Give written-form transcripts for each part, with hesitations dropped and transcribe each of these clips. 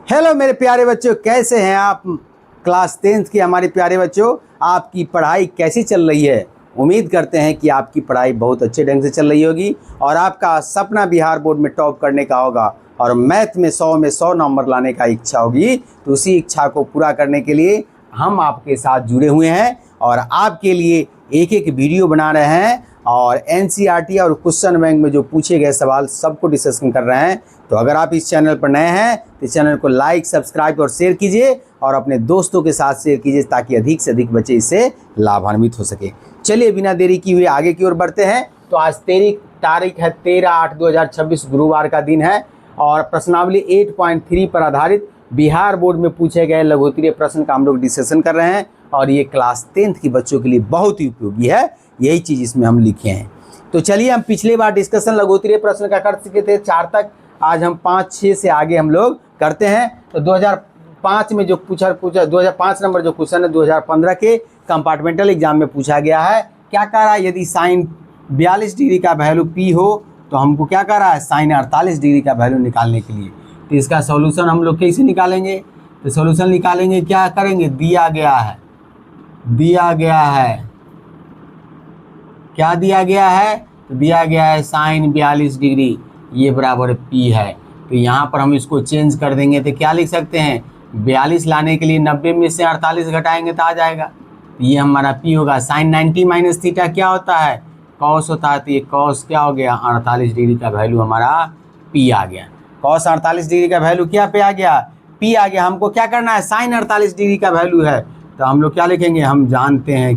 Hello मेरे प्यारे बच्चों, कैसे हैं आप। क्लास 10th के हमारे प्यारे बच्चों, आपकी पढ़ाई कैसी चल रही है। उम्मीद करते हैं कि आपकी पढ़ाई बहुत अच्छे ढंग से चल रही होगी और आपका सपना बिहार बोर्ड में टॉप करने का होगा और मैथ में 100 में 100 नंबर लाने का इच्छा होगी। तो उसी इच्छा को पूरा करने के लिए हम आपके साथ जुड़े हुए हैं और आपके लिए एक एक वीडियो बना रहे हैं और एनसीईआरटी और क्वेश्चन बैंक में जो पूछे गए सवाल सबको डिस्कशन कर रहे हैं। तो अगर आप इस चैनल पर नए हैं तो इस चैनल को लाइक, सब्सक्राइब और शेयर कीजिए और अपने दोस्तों के साथ शेयर कीजिए ताकि अधिक से अधिक बच्चे इससे लाभान्वित हो सके। चलिए बिना देरी की हुए आगे की ओर बढ़ते हैं। तो आज तारीख है 13/8/2026 गुरुवार का दिन है और प्रश्नावली 8.3 पर आधारित बिहार बोर्ड में पूछे गए लघुत्तरीय प्रश्न का हम लोग डिस्कशन कर रहे हैं और ये क्लास 10th के बच्चों के लिए बहुत ही उपयोगी है। यही चीज़ इसमें हम लिखे हैं। तो चलिए, हम पिछले बार डिस्कशन लघुत्तरीय प्रश्न का कर चुके थे 4 तक। आज हम 5-6 से आगे हम लोग करते हैं। तो 2005 में जो पूछा 2005 नंबर जो क्वेश्चन है 2015 के कंपार्टमेंटल एग्जाम में पूछा गया है। क्या कह रहा है, यदि साइन 42 डिग्री का वैल्यू पी हो तो हमको क्या कर रहा है, साइन 48 डिग्री का वैल्यू निकालने के लिए। तो इसका सॉल्यूशन हम लोग कैसे निकालेंगे, तो सॉल्यूशन निकालेंगे, क्या करेंगे, दिया गया है क्या दिया गया है, तो दिया गया है साइन 42 डिग्री ये बराबर पी है। तो यहाँ पर हम इसको चेंज कर देंगे तो क्या लिख सकते हैं, 42 लाने के लिए 90 में से 48 घटाएंगे तो आ जाएगा। तो ये हमारा पी होगा। साइन 90 माइनस थीटा क्या होता है, कॉस होता है। तो ये कॉस क्या हो गया, 48 डिग्री का वैल्यू हमारा पी आ गया। कॉस 48 डिग्री का वैल्यू क्या पे आ गया, पी आ गया। हमको क्या करना है, साइन 48 डिग्री का वैल्यू है तो हम लोग क्या लिखेंगे, हम जानते हैं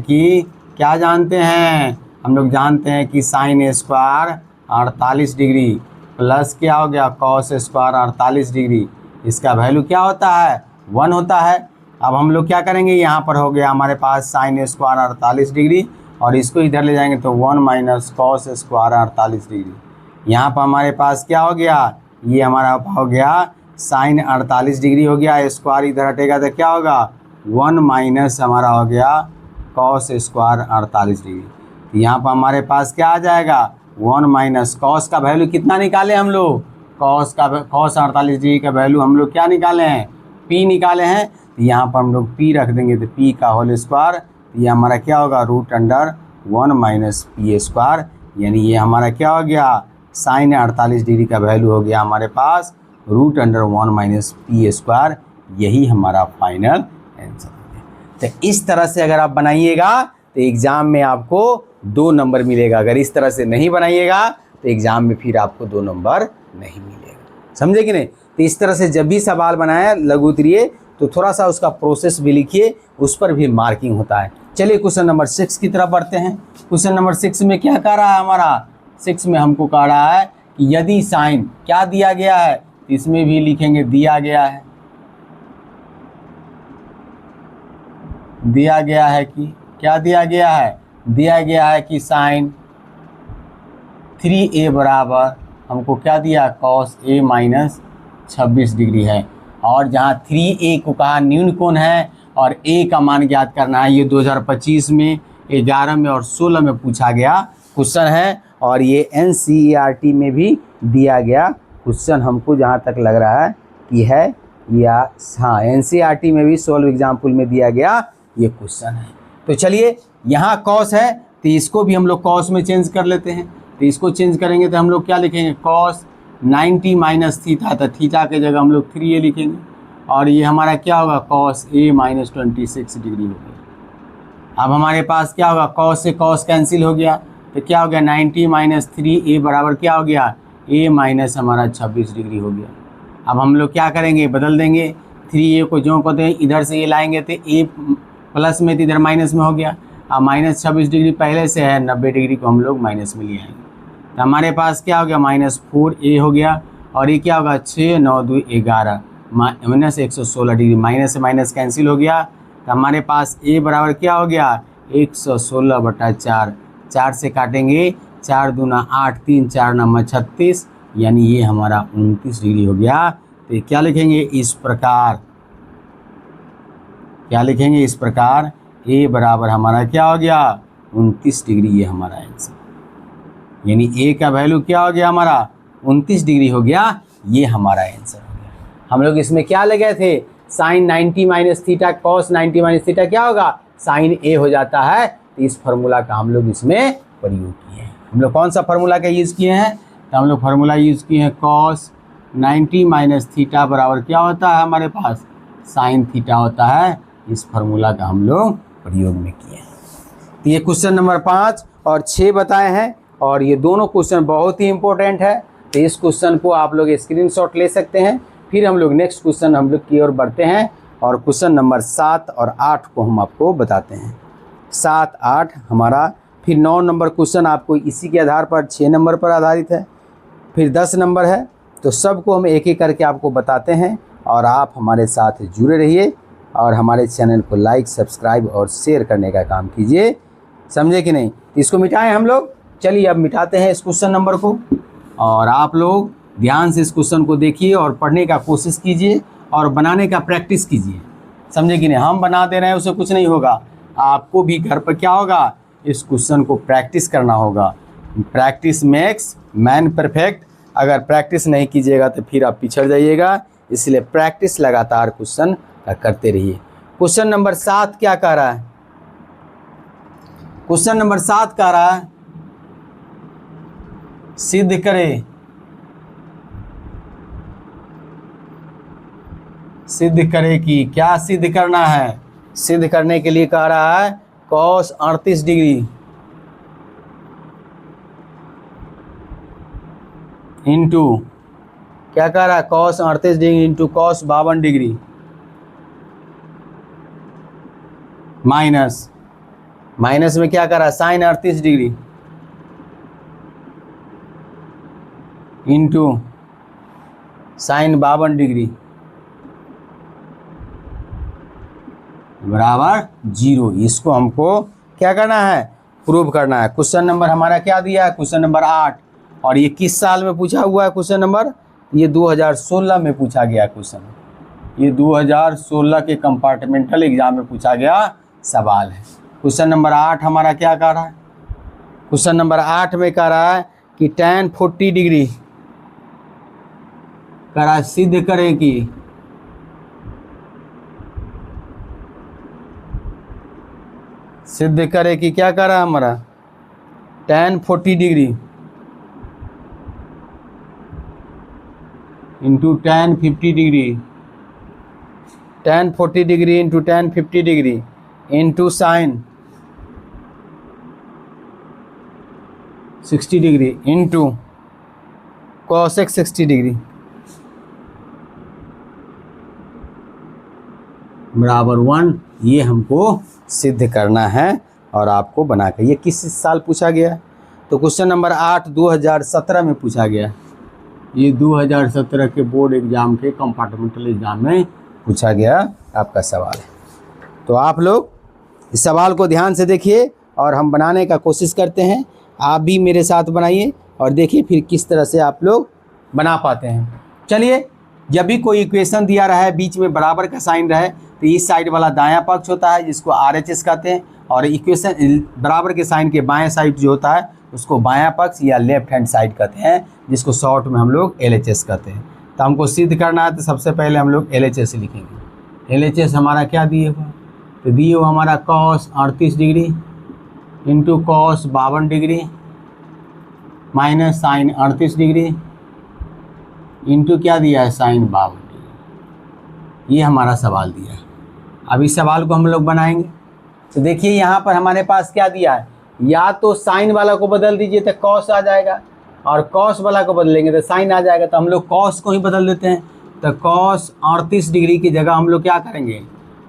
कि क्या जानते हैं, हम लोग जानते हैं कि साइन स्क्वायर 48 डिग्री प्लस क्या हो गया, कॉस स्क्वायर 48 डिग्री, इसका वैल्यू क्या होता है, 1 होता है। अब हम लोग क्या करेंगे, यहाँ पर हो गया हमारे पास साइन स्क्वायर 48 डिग्री और इसको इधर ले जाएंगे तो 1 माइनस कॉस स्क्वायर 48 डिग्री। यहाँ पर हमारे पास क्या हो गया, ये हमारा हो गया साइन 48 डिग्री हो गया, स्क्वायर इधर हटेगा तो क्या होगा, 1 माइनस हमारा हो गया कॉस स्क्वायर 48 डिग्री। यहाँ पर हमारे पास क्या आ जाएगा, 1 माइनस कॉस का वैल्यू कितना निकाले हम लोग, कॉस 48 डिग्री का वैल्यू हम लोग क्या निकाले हैं, पी निकाले हैं। तो यहाँ पर हम लोग पी रख देंगे तो पी का होल स्क्वायर, ये हमारा क्या होगा, √1 माइनस पी स्क्वायर, यानी ये हमारा क्या हो गया, साइन 48 डिग्री का वैल्यू हो गया हमारे पास √1 माइनस पी स्क्वायर। यही हमारा फाइनल आंसर है। तो इस तरह से अगर आप बनाइएगा तो एग्ज़ाम में आपको 2 नंबर मिलेगा। अगर इस तरह से नहीं बनाइएगा तो एग्ज़ाम में फिर आपको 2 नंबर नहीं मिलेगा। समझे कि नहीं। तो इस तरह से जब भी सवाल बनाया लघुत्तरीय तो थोड़ा सा उसका प्रोसेस भी लिखिए, उस पर भी मार्किंग होता है। चलिए क्वेश्चन नंबर 6 की तरफ बढ़ते हैं। क्वेश्चन नंबर 6 में क्या कह रहा है हमारा, 6 में हमको कह रहा है कि यदि साइन क्या दिया गया है, तो इसमें भी लिखेंगे दिया गया है कि क्या दिया गया है, दिया गया है कि साइन 3a बराबर हमको क्या दिया, कॉस a माइनस 26 डिग्री है। और जहाँ 3a को कहा न्यून कोण है और a का मान ज्ञात करना है। ये 2025 में 11 में और 16 में पूछा गया क्वेश्चन है और ये एनसीईआरटी में भी दिया गया क्वेश्चन हमको जहाँ तक लग रहा है कि है, या हाँ एनसीईआरटी में भी 16 एग्जाम्पल में दिया गया ये क्वेश्चन है। तो चलिए, यहाँ कॉस है तो इसको भी हम लोग कॉस में चेंज कर लेते हैं। तो इसको चेंज करेंगे तो हम लोग क्या लिखेंगे, कॉस 90 माइनस थीटा, तो थीटा के जगह हम लोग 3a लिखेंगे और ये हमारा क्या होगा, कॉस a माइनस 26 डिग्री हो गया। अब हमारे पास क्या होगा, कॉस से कॉस कैंसिल हो गया तो क्या हो गया, 90 माइनस 3a बराबर क्या हो गया, a माइनस हमारा 26 डिग्री हो गया। अब हम लोग क्या करेंगे, बदल देंगे 3a को जो कहते हैं इधर से ये लाएंगे तो a प्लस में तो इधर माइनस में हो गया। अब माइनस 26 डिग्री पहले से है, 90 डिग्री को हम लोग माइनस में ले आएंगे तो हमारे पास क्या हो गया, -4a हो गया और ये क्या होगा, 6 9 2 11 माइनस 116 डिग्री, माइनस से माइनस कैंसिल हो गया तो हमारे पास a बराबर क्या हो गया, 116/4, 4 से काटेंगे 4 दूना 8, 3 4 9 36, यानी ये हमारा 29 डिग्री हो गया। तो क्या लिखेंगे, इस प्रकार क्या लिखेंगे, इस प्रकार a बराबर हमारा क्या हो गया, 29 डिग्री, ये हमारा आंसर। यानी a का वैल्यू क्या हो गया हमारा 29 डिग्री हो गया। ये हमारा आंसर हो गया। हम लोग इसमें क्या ले गए थे, sine 90 minus theta cos 90 minus theta क्या होगा, साइन ए हो जाता है। तो इस फार्मूला का हम लोग इसमें प्रयोग किए हैं। हम लोग कौन सा फार्मूला का यूज़ किए हैं, तो हम लोग फार्मूला यूज़ किए हैं कॉस 90 माइनस थीटा बराबर क्या होता है हमारे पास, साइन थीटा होता है। इस फार्मूला का हम लोग प्रयोग में किए हैं। तो ये क्वेश्चन नंबर 5 और 6 बताए हैं, और ये दोनों क्वेश्चन बहुत ही इंपॉर्टेंट है। तो इस क्वेश्चन को आप लोग स्क्रीनशॉट ले सकते हैं। फिर हम लोग नेक्स्ट क्वेश्चन हम लोग की ओर बढ़ते हैं, और क्वेश्चन नंबर 7 और 8 को हम आपको बताते हैं। 7, 8 हमारा, फिर 9 नंबर क्वेश्चन आपको इसी के आधार पर 6 नंबर पर आधारित है, फिर 10 नंबर है। तो सबको हम एक एक करके आपको बताते हैं, और आप हमारे साथ जुड़े रहिए, और हमारे चैनल को लाइक, सब्सक्राइब और शेयर करने का काम कीजिए। समझे कि नहीं। इसको मिटाएं हम लोग। चलिए अब मिटाते हैं इस क्वेश्चन नंबर को, और आप लोग ध्यान से इस क्वेश्चन को देखिए और पढ़ने का कोशिश कीजिए और बनाने का प्रैक्टिस कीजिए। समझे कि नहीं। हम बना दे रहे हैं उससे कुछ नहीं होगा, आपको भी घर पर क्या होगा, इस क्वेश्चन को प्रैक्टिस करना होगा। Practice makes man perfect. अगर प्रैक्टिस नहीं कीजिएगा तो फिर आप पिछड़ जाइएगा, इसलिए प्रैक्टिस लगातार क्वेश्चन करते रहिए। क्वेश्चन नंबर 7 क्या कह रहा है, क्वेश्चन नंबर 7 कह रहा है सिद्ध करे, सिद्ध करे कि क्या सिद्ध करना है। सिद्ध करने के लिए कह रहा है कॉस 38 डिग्री इंटू क्या कह रहा है, cos 38 degree into cos 52 degree minus, minus में क्या कर रहा है, sine 38 degree into sine 52 degree बराबर 0। इसको हमको क्या करना है, प्रूव करना है। क्वेश्चन नंबर हमारा क्या दिया है, क्वेश्चन नंबर 8, और ये किस साल में पूछा हुआ है क्वेश्चन नंबर, ये 2016 में पूछा गया क्वेश्चन। ये 2016 के कंपार्टमेंटल एग्जाम में पूछा गया सवाल है। क्वेश्चन नंबर 8 हमारा क्या कह रहा है, क्वेश्चन नंबर 8 में कह रहा है कि tan 40 डिग्री कह रहा है सिद्ध करें कि सिद्ध करे कि क्या कर रहा है हमारा, tan 40 degree into tan 50 degree, tan 40 degree into tan 50 degree into sign 60 degree into cosec 60 degree बराबर 1। ये हमको सिद्ध करना है, और आपको बना कर, ये किस साल पूछा गया, तो क्वेश्चन नंबर 8 2017 में पूछा गया। ये 2017 के बोर्ड एग्जाम के कंपार्टमेंटल एग्जाम में पूछा गया आपका सवाल है। तो आप लोग इस सवाल को ध्यान से देखिए, और हम बनाने का कोशिश करते हैं। आप भी मेरे साथ बनाइए और देखिए फिर किस तरह से आप लोग बना पाते हैं। चलिए, जब भी कोई इक्वेशन दिया रहा है, बीच में बराबर का साइन रहे, तो इस साइड वाला दायां पक्ष होता है जिसको RHS कहते हैं, और इक्वेशन बराबर के साइन के बाएं साइड जो होता है उसको बायां पक्ष या लेफ्ट हैंड साइड कहते हैं, जिसको शॉर्ट में हम लोग LHS कहते हैं। तो हमको सिद्ध करना है, तो सबसे पहले हम लोग LHS लिखेंगे। LHS हमारा क्या दिए हुआ, तो दिए हुआ हमारा cos 38 degree into cos 52 degree minus sine 38 degree into क्या दिया है, साइन 52 डिग्री। ये हमारा सवाल दिया है। अब इस सवाल को हम लोग बनाएंगे। तो देखिए यहाँ पर हमारे पास क्या दिया है, या तो साइन वाला को बदल दीजिए तो कॉस आ जाएगा, और कॉस वाला को बदलेंगे तो साइन आ जाएगा। तो हम लोग कॉस को ही बदल देते हैं। तो कॉस 38 डिग्री की जगह हम लोग क्या करेंगे,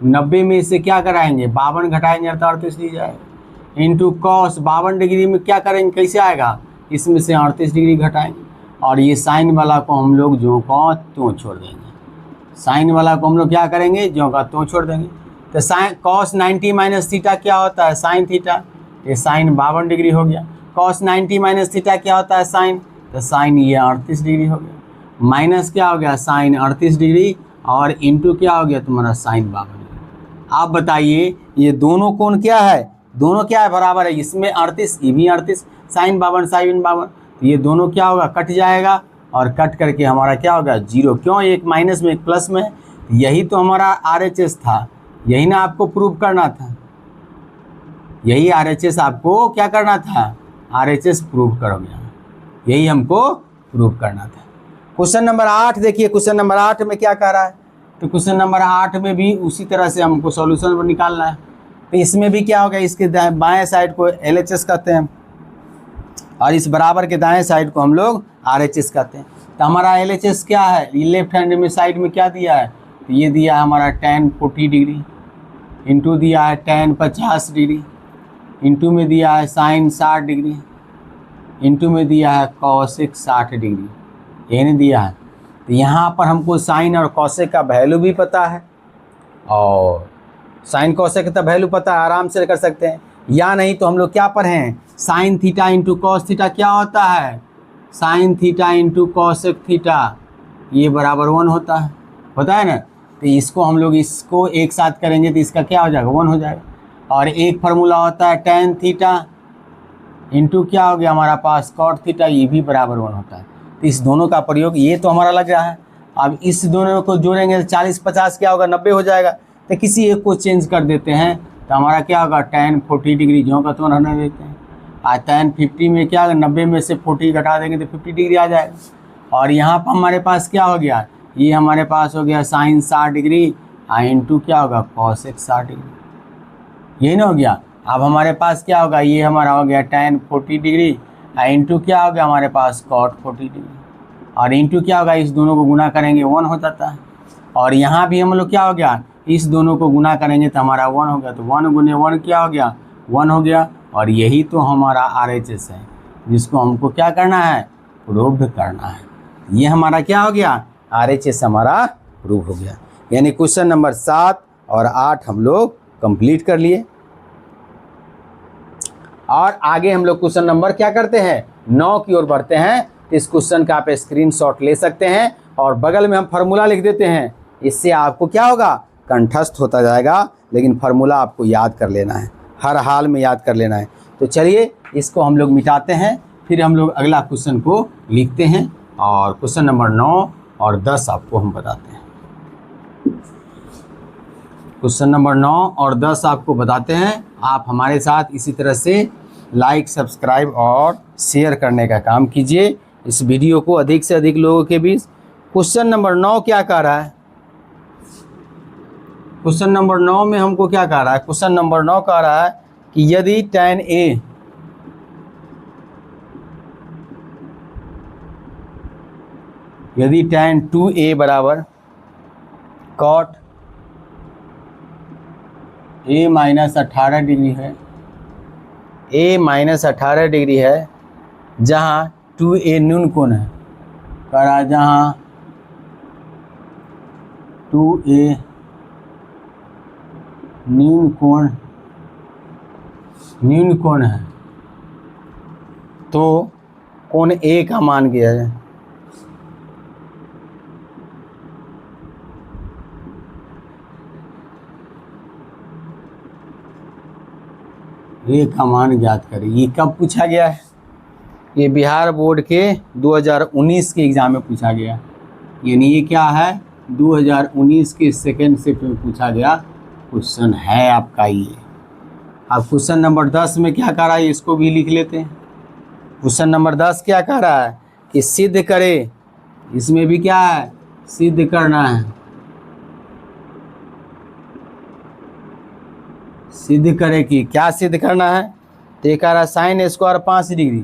90 में इससे क्या कराएंगे, 52 घटाएंगे तो 38 दी जाएगा, इंटू कॉस 52 डिग्री में क्या करेंगे, कैसे आएगा, इसमें से 38 डिग्री घटाएंगे, और ये साइन वाला को हम लोग जो को त्यों छोड़ देंगे। साइन वाला को हम लोग क्या करेंगे, जो का त्यों छोड़ देंगे। तो साइन कॉस 90 माइनस थीटा क्या होता है, साइन थीटा, ये साइन 52 डिग्री हो गया। कॉस 90 माइनस थीटा क्या होता है, साइन, तो साइन ये 38 डिग्री हो गया, माइनस क्या हो गया, साइन 38 डिग्री, और इंटू क्या हो गया तुम्हारा, साइन 52 डिग्री। आप बताइए ये दोनों कोण क्या है, दोनों क्या है, बराबर है। इसमें 38, ये भी 38, साइन 52 साइन 52, तो ये दोनों क्या होगा, कट जाएगा, और कट करके हमारा क्या होगा 0। क्यों, एक माइनस में एक प्लस में, यही तो हमारा RHS था, यही ना आपको प्रूव करना था, यही RHS आपको क्या करना था, RHS प्रूव करोगे, यही हमको प्रूव करना था। क्वेश्चन नंबर 8 देखिए, क्वेश्चन नंबर 8 में क्या कह रहा है, तो क्वेश्चन नंबर 8 में भी उसी तरह से हमको सॉल्यूशन निकालना है। तो इसमें भी क्या होगा, इसके बाएं साइड को LHS कहते हैं और इस बराबर के दाएं साइड को हम लोग RHS कहते हैं। तो हमारा LHS क्या है, ये लेफ्ट हैंड में साइड में क्या दिया है, तो ये दिया है हमारा tan 40 डिग्री, इंटू दिया है tan 50 डिग्री, इंटू में दिया है sin 60 डिग्री, इंटू में दिया है cosec 60 डिग्री, ये नहीं दिया है। तो यहाँ पर हमको साइन और कॉसेक का वैल्यू भी पता है, और साइन कॉसेक का वैल्यू पता है, आराम से कर सकते हैं। या नहीं तो हम लोग क्या पढ़ें, sine theta into cos theta क्या होता है, sine theta into cosec theta, ये बराबर 1 होता है ना। तो इसको हम लोग इसको एक साथ करेंगे तो इसका क्या हो जाएगा, 1 हो जाएगा। और एक फार्मूला होता है tan थीटा इंटू क्या हो गया हमारा पास कॉट थीटा, ये भी बराबर 1 होता है। तो इस दोनों का प्रयोग, ये तो हमारा लग रहा है। अब इस दोनों को जोड़ेंगे तो 40 50 क्या होगा, 90 हो जाएगा। तो किसी एक को चेंज कर देते हैं तो हमारा क्या होगा, tan 40 डिग्री जो का तो रहने देते हैं। आज tan 50 में क्या होगा, 90 में से 40 घटा देंगे तो 50 डिग्री आ जाएगा। और यहाँ पर हमारे पास क्या हो गया, ये हमारे पास हो गया साइन 60 डिग्री इंटू क्या होगा कॉसेक 60 डिग्री, यही ना हो गया। अब हमारे पास क्या होगा, ये हमारा हो गया tan 40 डिग्री इंटू क्या हो गया हमारे पास cot 40 डिग्री, और इंटू क्या होगा, इस दोनों को गुना करेंगे 1 हो जाता है। और यहाँ भी हम लोग क्या हो गया, इस दोनों को गुना करेंगे तो हमारा 1 हो गया। तो 1 गुने 1 क्या हो गया, 1 हो गया। और यही तो हमारा RHS है जिसको हमको क्या करना है, प्रूव करना है। ये हमारा क्या हो गया, RHS हमारा प्रूव हो गया। यानी क्वेश्चन नंबर 7 और 8 हम लोग कंप्लीट कर लिए। और आगे हम लोग क्वेश्चन नंबर क्या करते हैं, 9 की ओर बढ़ते हैं। तो इस क्वेश्चन का आप स्क्रीनशॉट ले सकते हैं और बगल में हम फार्मूला लिख देते हैं। इससे आपको क्या होगा, कंठस्थ होता जाएगा, लेकिन फार्मूला आपको याद कर लेना है, हर हाल में याद कर लेना है। तो चलिए इसको हम लोग मिटाते हैं, फिर हम लोग अगला क्वेश्चन को लिखते हैं और क्वेश्चन नंबर 9 और 10 आपको हम बताते हैं। क्वेश्चन नंबर 9 और 10 आपको बताते हैं। आप हमारे साथ इसी तरह से लाइक, सब्सक्राइब और शेयर करने का काम कीजिए इस वीडियो को अधिक से अधिक लोगों के बीच। क्वेश्चन नंबर 9 क्या कह रहा है, क्वेश्चन नंबर 9 में हमको क्या कह रहा है, क्वेश्चन नंबर 9 कह रहा है कि यदि tan A यदि tan 2A बराबर cot A माइनस 18 डिग्री है, A माइनस 18 डिग्री है, जहाँ 2A न्यून कोण है, करा जहाँ 2A न्यून कोण है, तो कोण A का मान किया है। A का मान ज्ञात करें। ये कब पूछा गया है, ये बिहार बोर्ड के 2019 के एग्ज़ाम में पूछा गया। यानी ये क्या है, 2019 के सेकेंड शिफ्ट में पूछा गया क्वेश्चन है आपका ये। अब क्वेश्चन नंबर 10 में क्या कह रहा है, इसको भी लिख लेते हैं। क्वेश्चन नंबर 10 क्या कह रहा है कि सिद्ध करे, इसमें भी क्या है, सिद्ध करना है, सिद्ध करे कि क्या सिद्ध करना है। तो ये कह रहा है sine square 5 degree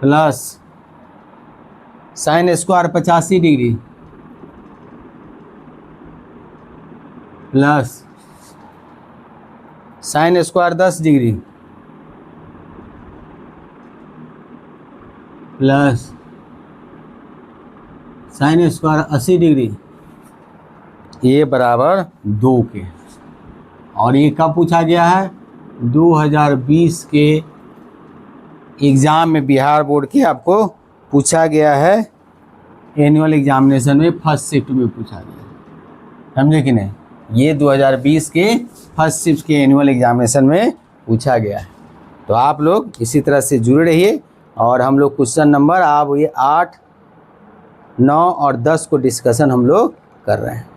plus sine square 85 degree plus sine square 10 degree plus sine square 80 degree, ये बराबर 2 के। और ये कब पूछा गया है, 2020 के एग्ज़ाम में बिहार बोर्ड के आपको पूछा गया है, एनुअल एग्जामिनेशन में फर्स्ट शिफ्ट में पूछा गया, समझे कि नहीं। ये 2020 के फर्स्ट शिफ्ट के एनुअल एग्जामिनेशन में पूछा गया है। तो आप लोग इसी तरह से जुड़े रहिए और हम लोग क्वेश्चन नंबर अब ये 8, 9 और 10 को डिस्कशन हम लोग कर रहे हैं।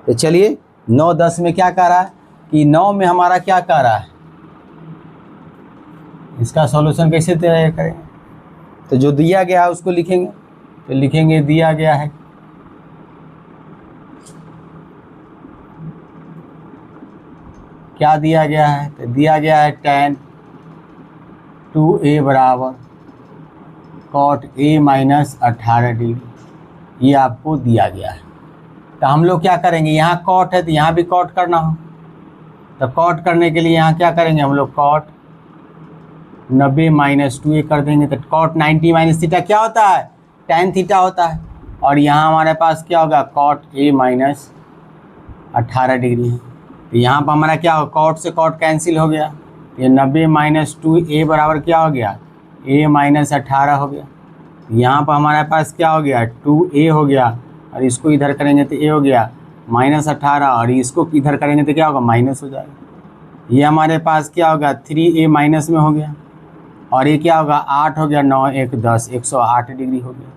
तो चलिए 9, 10 में क्या कह रहा है कि 9 में हमारा क्या कह रहा है, इसका सॉल्यूशन कैसे तैयार करेंगे। तो जो दिया गया है उसको लिखेंगे, तो लिखेंगे दिया गया है क्या दिया गया है, तो दिया गया है tan 2a बराबर cot a माइनस 18 डिग्री, ये आपको दिया गया है। तो हम लोग क्या करेंगे, यहाँ cot है तो यहाँ भी cot करना हो, तो cot करने के लिए यहाँ क्या करेंगे हम लोग, cot 90 माइनस 2a कर देंगे। तो cot 90 माइनस थीटा क्या होता है, tan थीटा होता है। और यहाँ हमारे पास क्या होगा, cot a माइनस 18 डिग्री है। तो यहाँ पर हमारा क्या होगा, cot से cot कैंसिल हो गया, ये 90 माइनस 2a बराबर क्या हो गया, a माइनस 18 हो गया। यहाँ पर हमारे पास क्या हो गया, 2a हो गया, और इसको इधर करेंगे तो a हो गया माइनस 18, और इसको इधर करेंगे तो क्या होगा, माइनस हो जाएगा। ये हमारे पास क्या होगा, 3a माइनस में हो गया, और ये क्या होगा 8 हो गया, 9 1 10 108 डिग्री हो गया।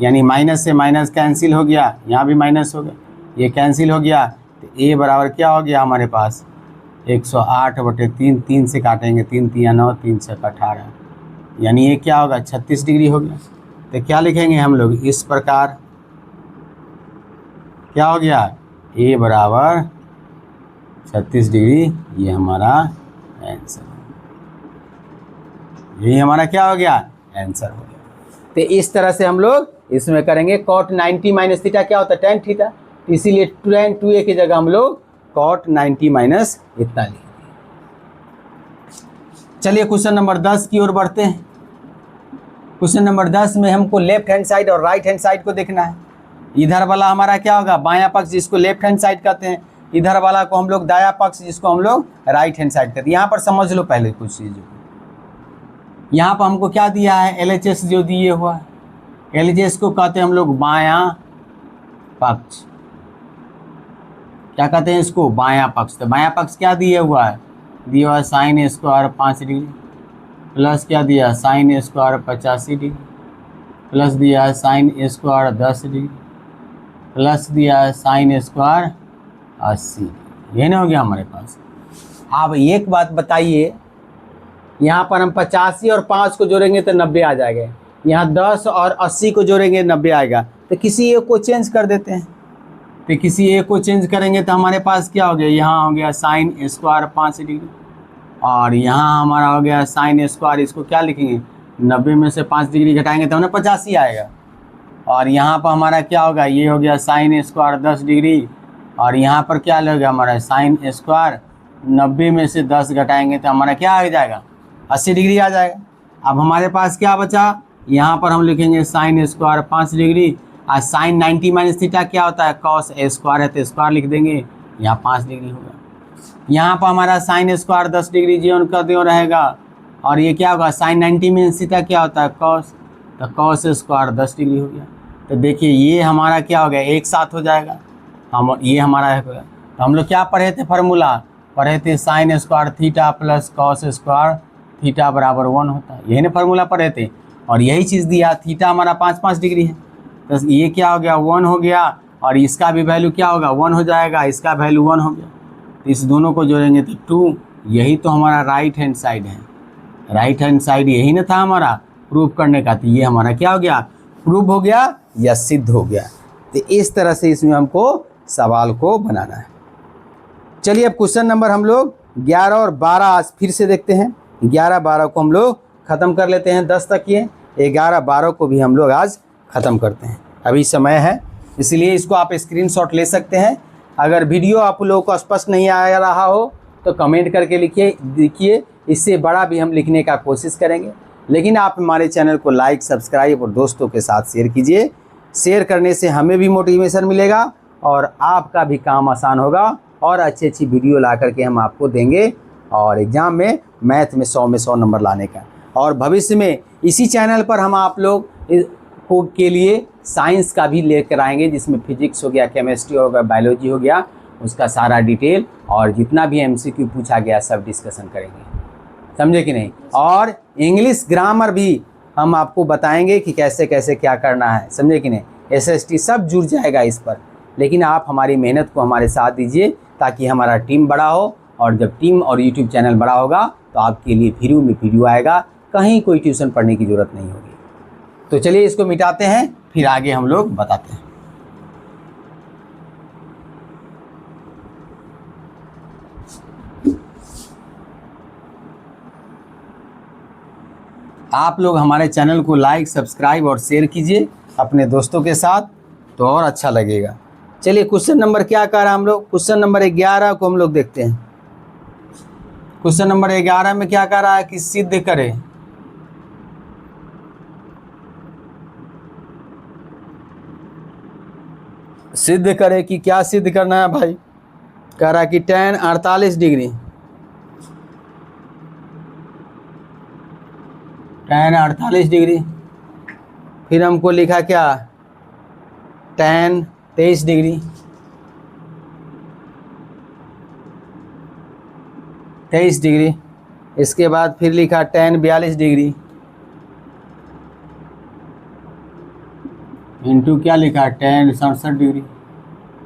यानी माइनस से माइनस कैंसिल हो गया, यहाँ भी माइनस हो गया, ये कैंसिल हो गया। तो a बराबर क्या हो गया हमारे पास 108/3, 3 से काटेंगे 3 3 9 3 6 18, यानी ये क्या होगा 36 डिग्री हो गया। तो क्या लिखेंगे हम लोग इस प्रकार, क्या हो गया a बराबर 36 डिग्री, ये हमारा आंसर, यही हमारा क्या हो गया आंसर हो गया। तो इस तरह से हम लोग इसमें करेंगे। cot 90 माइनस थीटा क्या होता है, tan थीटा, इसीलिए tan 2a की जगह हम लोग cot 90 माइनस इतना लिखेंगे। चलिए क्वेश्चन नंबर 10 की ओर बढ़ते हैं। क्वेश्चन नंबर 10 में हमको लेफ्ट हैंड साइड और राइट हैंड साइड को देखना है। इधर वाला हमारा क्या होगा, बायां पक्ष जिसको लेफ्ट हैंड साइड कहते हैं, इधर वाला को हम लोग दायां पक्ष जिसको हम लोग राइट हैंड साइड कहते हैं। यहाँ पर समझ लो पहले कुछ चीज़ों को। यहाँ पर हमको क्या दिया है, LHS जो दिए हुआ है, LHS को कहते हैं हम लोग बायां पक्ष, क्या कहते हैं इसको, बायां पक्ष। तो बायां पक्ष क्या दिया हुआ है, दिया हुआ है sin स्क्वायर 5 डिग्री, प्लस क्या दिया sin स्क्वायर 85 डिग्री, प्लस दिया है sin स्क्वायर 10 डिग्री, प्लस दिया है sin स्क्वायर 80। ये ना हो गया हमारे पास। अब एक बात बताइए, यहाँ पर हम 85 और 5 को जोड़ेंगे तो 90 आ जाएगा, यहाँ 10 और 80 को जोड़ेंगे 90 आएगा। तो किसी एक को चेंज कर देते हैं, तो किसी एक को चेंज करेंगे तो हमारे पास क्या हो गया, यहाँ हो गया sin स्क्वायर 5 डिग्री, और यहाँ हमारा हो गया sin स्क्वायर, इसको क्या लिखेंगे 90 में से 5 डिग्री घटाएंगे तो हमें 85 आएगा। और यहाँ पर हमारा क्या होगा, ये हो गया sin स्क्वायर 10 डिग्री, और यहाँ पर क्या लगेगा हमारा sin स्क्वायर 90 में से 10 घटाएंगे तो हमारा क्या आ जाएगा 80 डिग्री आ जाएगा। अब हमारे पास क्या बचा, यहाँ पर हम लिखेंगे sin स्क्वायर 5 डिग्री, और sin 90 माइनस थीटा क्या होता है, cos a स्क्वायर है तो स्क्वायर लिख देंगे, यहाँ 5 डिग्री होगा। यहाँ पर हमारा sin स्क्वायर 10 डिग्री जीवन का दो रहेगा, और ये क्या होगा sin 90 माइनस थीटा क्या होता है cos, तो cos स्क्वायर 10 डिग्री हो गया। तो देखिए ये हमारा क्या हो गया, एक साथ हो जाएगा, हम ये हमारा हो गया। तो हम लोग क्या पढ़े थे, फार्मूला पढ़े थे sin square theta plus cos square theta बराबर 1 होता है, यही ना फार्मूला पढ़े थे। और यही चीज़ दिया, थीटा हमारा 5 डिग्री है, तो ये क्या हो गया 1 हो गया, और इसका भी वैल्यू क्या होगा 1 हो जाएगा, इसका वैल्यू 1 हो गया। तो इस दोनों को जोड़ेंगे तो 2, यही तो हमारा राइट हैंड साइड है। राइट हैंड साइड यही ना था हमारा प्रूव करने का, तो ये हमारा क्या हो गया, प्रूव हो गया या सिद्ध हो गया। तो इस तरह से इसमें हमको सवाल को बनाना है। चलिए अब क्वेश्चन नंबर हम लोग 11 और 12 आज फिर से देखते हैं। 11 12 को हम लोग ख़त्म कर लेते हैं, 10 तक ये 11 12 को भी हम लोग आज ख़त्म करते हैं। अभी समय है, इसलिए इसको आप स्क्रीनशॉट ले सकते हैं। अगर वीडियो आप लोगों को स्पष्ट नहीं आ रहा हो तो कमेंट करके लिखिए, इससे बड़ा भी हम लिखने का कोशिश करेंगे। लेकिन आप हमारे चैनल को लाइक सब्सक्राइब और दोस्तों के साथ शेयर कीजिए। शेयर करने से हमें भी मोटिवेशन मिलेगा और आपका भी काम आसान होगा, और अच्छी अच्छी वीडियो ला करके हम आपको देंगे, और एग्ज़ाम में मैथ में 100 में 100 नंबर लाने का। और भविष्य में इसी चैनल पर हम आप लोग के लिए साइंस का भी लेकर आएंगे, जिसमें फिजिक्स हो गया, केमिस्ट्री हो गया, बायोलॉजी हो गया, उसका सारा डिटेल और जितना भी MCQ पूछा गया सब डिस्कशन करेंगे। समझे कि नहीं। और इंग्लिश ग्रामर भी हम आपको बताएंगे कि कैसे कैसे क्या करना है, समझे कि नहीं। SST सब जुड़ जाएगा इस पर, लेकिन आप हमारी मेहनत को हमारे साथ दीजिए ताकि हमारा टीम बड़ा हो। और जब टीम और यूट्यूब चैनल बड़ा होगा तो आपके लिए फ्री में वीडियो आएगा, कहीं कोई ट्यूशन पढ़ने की ज़रूरत नहीं होगी। तो चलिए इसको मिटाते हैं, फिर आगे हम लोग बताते हैं। आप लोग हमारे चैनल को लाइक, सब्सक्राइब और शेयर कीजिए अपने दोस्तों के साथ, तो और अच्छा लगेगा। चलिए क्वेश्चन नंबर क्या कह रहा है हम लोग, क्वेश्चन नंबर 11 को हम लोग देखते हैं। क्वेश्चन नंबर 11 में क्या कह रहा है कि सिद्ध करे, सिद्ध करे कि क्या सिद्ध करना है भाई। कह रहा है कि tan 48 डिग्री, tan 48 डिग्री, फिर हमको लिखा क्या tan 23 डिग्री, 23 डिग्री। इसके बाद फिर लिखा tan 42 डिग्री इंटू क्या लिखा tan 67 डिग्री,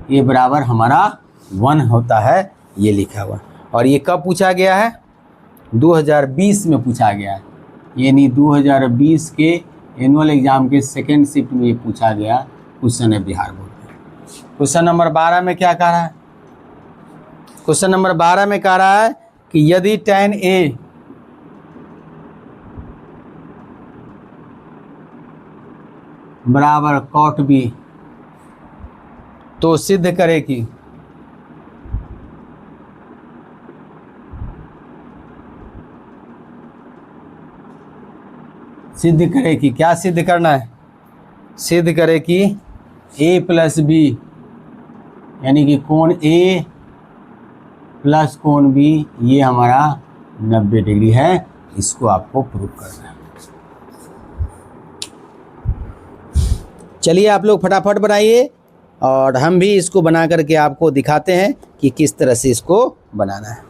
ये बराबर हमारा 1 होता है, ये लिखा हुआ। और ये कब पूछा गया है, 2020 में पूछा गया है, यानी 2020 के एनुअल एग्जाम के सेकेंड शिफ्ट में ये पूछा गया क्वेश्चन है बिहार बोर्ड में। क्वेश्चन नंबर 12 में क्या कह रहा है, क्वेश्चन नंबर 12 में कह रहा है कि यदि tan A बराबर cot B तो सिद्ध करे कि क्या सिद्ध करना है, सिद्ध करे कि A प्लस B यानी कि कोण A प्लस कोण B ये हमारा 90 डिग्री है, इसको आपको प्रूव करना है। चलिए आप लोग फटाफट बनाइए और हम भी इसको बना करके आपको दिखाते हैं कि किस तरह से इसको बनाना है।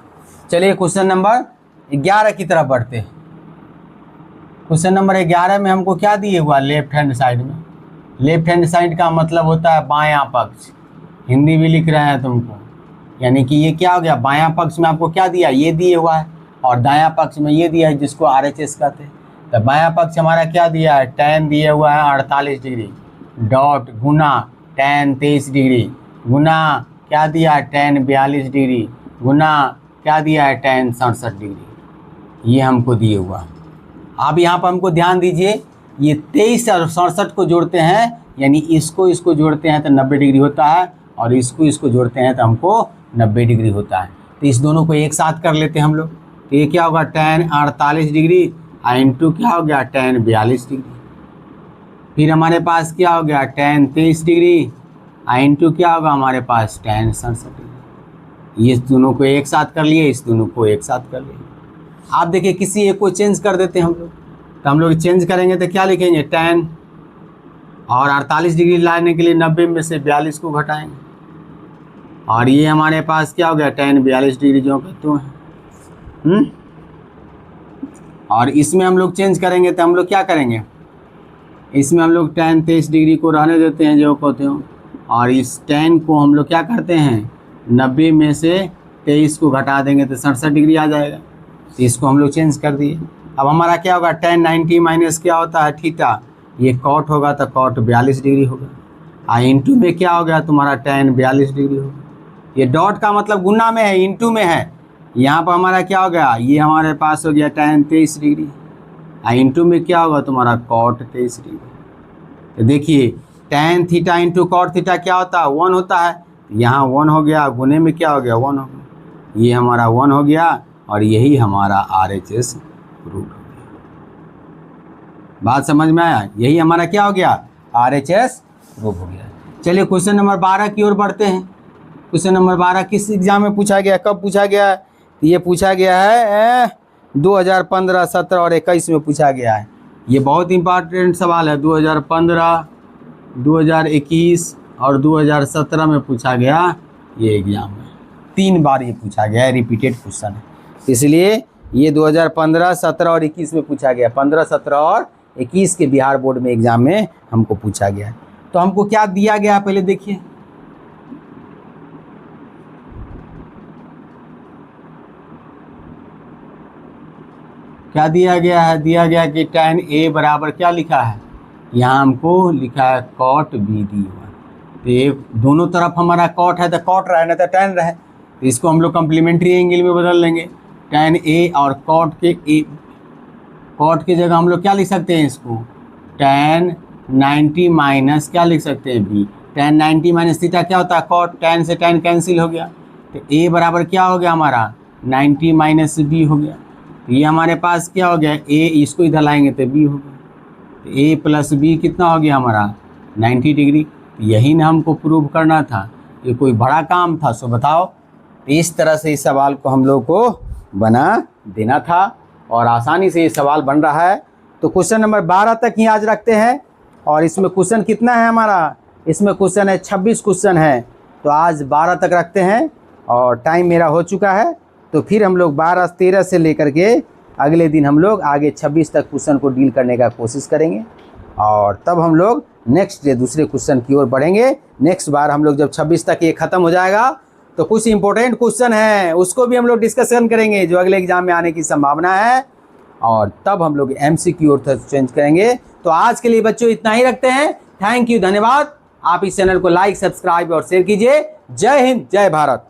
चलिए क्वेश्चन नंबर 11 की तरफ बढ़ते हैं। क्वेश्चन नंबर 11 में हमको क्या दिए हुआ, लेफ्ट हैंड साइड में, लेफ्ट हैंड साइड का मतलब होता है बायां पक्ष, हिंदी भी लिख रहे हैं तुमको, यानी कि ये क्या हो गया, बायां पक्ष में आपको क्या दिया, ये दिए हुआ है, और दायां पक्ष में ये दिया है जिसको RHS कहते हैं। तो बायां पक्ष हमारा क्या दिया है, tan दिया हुआ है 48 डिग्री डॉट गुना tan 23 डिग्री गुना क्या दिया है tan 42 डिग्री गुना क्या दिया है tan 67 डिग्री, ये हमको दिए हुआ। अब यहाँ पर हमको ध्यान दीजिए, ये 23 और 67 को जोड़ते हैं, यानी इसको जोड़ते हैं तो 90 डिग्री होता है, और इसको जोड़ते हैं तो हमको 90 डिग्री होता है। तो इस दोनों को एक साथ कर लेते हैं हम लोग। तो ये क्या होगा, tan 48 डिग्री इंटू क्या हो गया tan 42 डिग्री, फिर हमारे पास क्या हो गया tan 23 डिग्री इंटू क्या होगा हमारे पास tan 67 डिग्री। ये दोनों को एक साथ कर लिए, इस दोनों को एक साथ कर लिए। आप देखिए किसी एक को चेंज कर देते हैं हम लोग, तो हम लोग चेंज करेंगे तो क्या लिखेंगे, tan और 48 डिग्री लाने के लिए 90 में से 42 को घटाएंगे, और ये हमारे पास क्या हो गया tan 42 डिग्री जो कहते हैं। और इसमें हम लोग चेंज करेंगे तो हम लोग क्या करेंगे, इसमें हम लोग tan 23 डिग्री को रहने देते हैं जो कहते हो, और इस tan को हम लोग क्या करते हैं 90 में से 23 को घटा देंगे तो 67 डिग्री आ जाएगा। तो इसको हम लोग चेंज कर दिए। अब हमारा क्या होगा, tan 90 माइनस क्या होता है थीटा, ये cot होगा तो cot 42 डिग्री होगा, इंटू में क्या हो गया तुम्हारा tan 42 डिग्री होगा। ये डॉट का मतलब गुना में है, इंटू में है, यहाँ पर हमारा क्या हो गया, ये हमारे पास हो गया tan 23 डिग्री, इंटू में क्या होगा तुम्हारा cot 23 डिग्री। तो देखिए tan theta into cot theta क्या होता है, 1 होता है, यहाँ 1 हो गया, गुने में क्या हो गया 1 हो गया, ये हमारा 1 हो गया, और यही हमारा RHS रूट हो गया। बात समझ में आया, यही हमारा क्या हो गया, RHS रूट हो गया। चलिए क्वेश्चन नंबर 12 की ओर बढ़ते हैं। क्वेश्चन नंबर 12 किस एग्जाम में पूछा गया, कब पूछा गया, ये पूछा गया है 2015, 17 और 21 में पूछा गया है। ये बहुत इंपॉर्टेंट सवाल है, 2015, 2021 और 2017 में पूछा गया ये एग्जाम में, 3 बार ये पूछा गया है, रिपीटेड क्वेश्चन है, इसलिए ये 2015, 17 और 21 में पूछा गया। 15, 17 और 21 के बिहार बोर्ड में एग्जाम में हमको पूछा गया। तो हमको क्या दिया गया पहले देखिए। क्या दिया गया है? दिया गया कि tan A बराबर क्या लिखा है, यहाँ हमको लिखा है cot B दी हुआ। तो ये दोनों तरफ हमारा cot है तो cot रहे, ना तो tan रहे, तो इसको हम लोग कम्प्लीमेंट्री एंगल में बदल लेंगे। tan A और cot के जगह हम लोग क्या लिख सकते हैं इसको, tan 90 माइनस क्या लिख सकते हैं B। tan 90 माइनस थीटा क्या होता है, cot, tan से tan कैंसिल हो गया, तो A बराबर क्या हो गया हमारा 90 माइनस B हो गया। तो ये हमारे पास क्या हो गया, A इसको इधर लाएंगे तो B हो गया, तो A प्लस B कितना हो गया हमारा 90 डिग्री। यही ना हमको प्रूव करना था, ये कोई बड़ा काम था। सो बताओ, तो इस तरह से इस सवाल को हम लोग को बना देना था और आसानी से ये सवाल बन रहा है। तो क्वेश्चन नंबर 12 तक ही आज रखते हैं। और इसमें क्वेश्चन कितना है हमारा, इसमें क्वेश्चन है 26 क्वेश्चन है। तो आज 12 तक रखते हैं और टाइम मेरा हो चुका है। तो फिर हम लोग 12, 13 से लेकर के अगले दिन हम लोग आगे 26 तक क्वेश्चन को डील करने का कोशिश करेंगे और तब हम लोग नेक्स्ट डे दूसरे क्वेश्चन की ओर बढ़ेंगे। नेक्स्ट बार हम लोग जब 26 तक ये ख़त्म हो जाएगा तो कुछ इंपॉर्टेंट क्वेश्चन है उसको भी हम लोग डिस्कशन करेंगे जो अगले एग्जाम में आने की संभावना है, और तब हम लोग MCQ की ओर चेंज करेंगे। तो आज के लिए बच्चों इतना ही रखते हैं। थैंक यू, धन्यवाद। आप इस चैनल को लाइक, सब्सक्राइब और शेयर कीजिए। जय हिंद, जय भारत।